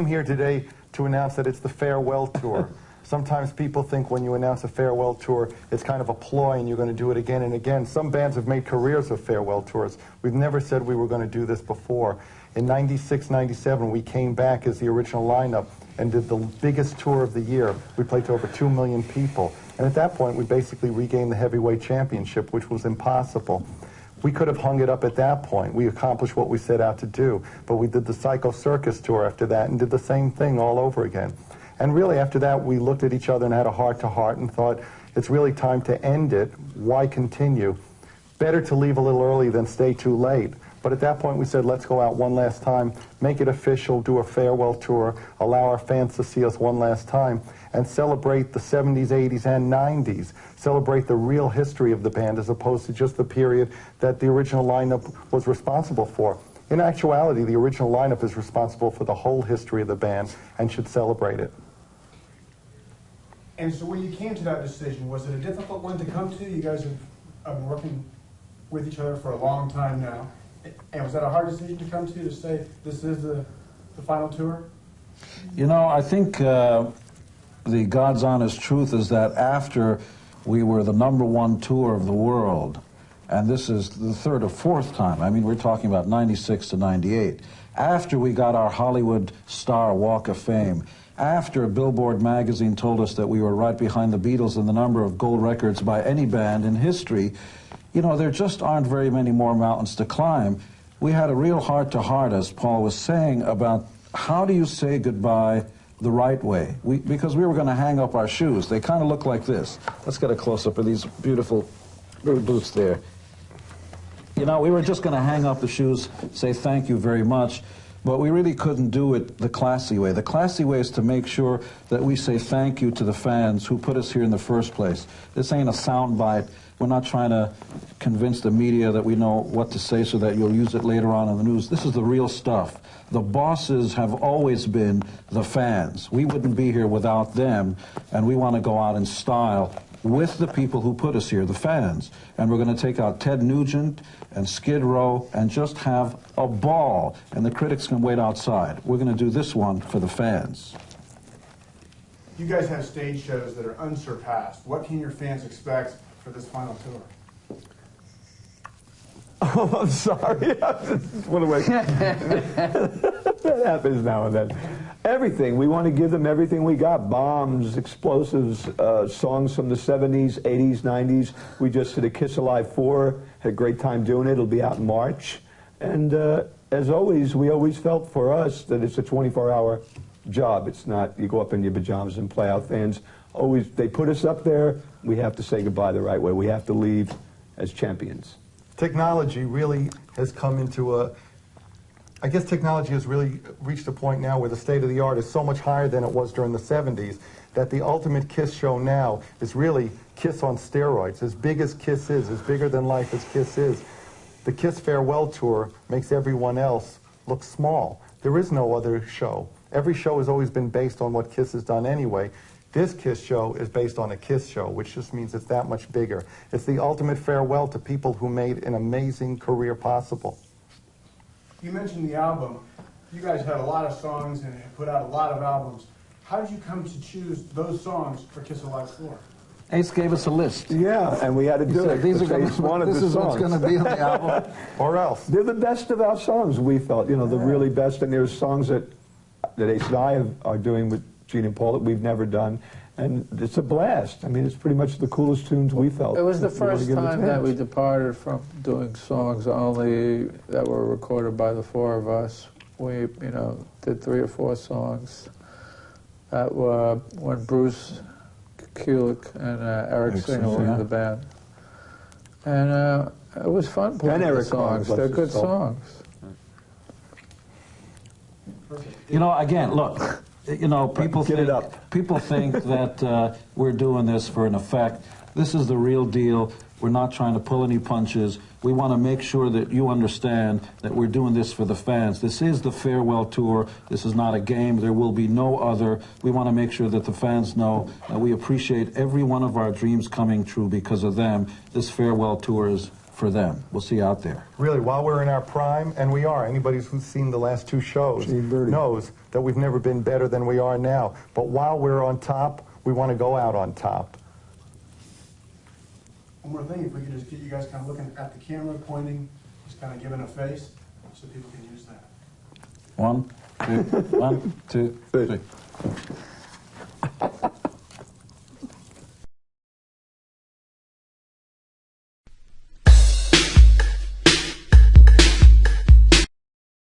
I'm here today to announce that it's the Farewell Tour. Sometimes people think when you announce a farewell tour, it's kind of a ploy and you're going to do it again and again. Some bands have made careers of farewell tours. We've never said we were going to do this before. In '96, '97, we came back as the original lineup and did the biggest tour of the year. We played to over 2 million people. And at that point, we basically regained the heavyweight championship, which was impossible. We could have hung it up at that point. We accomplished what we set out to do. But we did the Psycho Circus tour after that and did the same thing all over again. And really, after that, we looked at each other and had a heart-to-heart and thought, it's really time to end it. Why continue? Better to leave a little early than stay too late. But at that point, we said, let's go out one last time, make it official, do a farewell tour, allow our fans to see us one last time, and celebrate the 70s, 80s, and 90s. Celebrate the real history of the band as opposed to just the period that the original lineup was responsible for. In actuality, the original lineup is responsible for the whole history of the band and should celebrate it. And so when you came to that decision, was it a difficult one to come to? You guys have been working with each other for a long time now. And was that a hard decision to come to say this is the final tour? You know, I think the God's honest truth is that after we were the #1 tour of the world, and this is the third or fourth time, I mean, we're talking about 96 to 98, after we got our Hollywood Star Walk of Fame, after Billboard magazine told us that we were right behind the Beatles in the number of gold records by any band in history, you know, there just aren't very many more mountains to climb. We had a real heart-to-heart, as Paul was saying, about how do you say goodbye the right way? Because we were going to hang up our shoes. They kind of look like this. Let's get a close-up of these beautiful boots there. You know, we were just going to hang up the shoes, say thank you very much, but we really couldn't do it the classy way. The classy way is to make sure that we say thank you to the fans who put us here in the first place. This ain't a soundbite. We're not trying to convince the media that we know what to say so that you'll use it later on in the news. This is the real stuff. The bosses have always been the fans. We wouldn't be here without them, and we want to go out in style with the people who put us here, the fans. And we're going to take out Ted Nugent and Skid Row and just have a ball, and the critics can wait outside. We're going to do this one for the fans. You guys have stage shows that are unsurpassed. What can your fans expect for this final tour? Oh, I'm sorry. What am I? That happens now and then. Everything. We want to give them everything we got. Bombs, explosives, songs from the 70s, 80s, 90s. We just did a Kiss Alive 4. Had a great time doing it. It'll be out in March. And as always, we always felt for us that it's a 24-hour job. It's not you go up in your pajamas and play out. Fans always, they put us up there. We have to say goodbye the right way. We have to leave as champions. Technology really has come into a... I guess technology has really reached a point now where the state of the art is so much higher than it was during the 70s that the ultimate Kiss show now is really Kiss on steroids. As big as Kiss is, as bigger than life as Kiss is, the Kiss Farewell Tour makes everyone else look small. There is no other show. Every show has always been based on what Kiss has done anyway. This Kiss show is based on a Kiss show, which just means it's that much bigger. It's the ultimate farewell to people who made an amazing career possible. You mentioned the album. You guys had a lot of songs and put out a lot of albums. How did you come to choose those songs for Kiss Alive 4? Ace gave us a list. Yeah, and we had to do it. These are Ace wanted this the is what's songs. going to be on the album. Or else. They're the best of our songs, we felt. You know, the really best. And there's songs that Ace and I are doing with Gene and Paul that we've never done. And it's a blast. I mean, it's pretty much the coolest tunes we felt. It was the first time that we departed from doing songs only that were recorded by the four of us. We, you know, did 3 or 4 songs that were when Bruce Kulick and Eric Singer were in the band. And it was fun playing the songs. They're good songs. You know, again, look. You know, people think that we're doing this for an effect. This is the real deal. We're not trying to pull any punches. We want to make sure that you understand that we're doing this for the fans. This is the farewell tour. This is not a game. There will be no other. We want to make sure that the fans know that we appreciate every one of our dreams coming true because of them. This farewell tour is for them. We'll see you out there. Really, while we're in our prime, and we are, anybody who's seen the last 2 shows knows that we've never been better than we are now. But while we're on top, we want to go out on top. One more thing, if we could just get you guys kind of looking at the camera, pointing, just kind of giving a face, so people can use that. 1, 2, 1, 2, 3.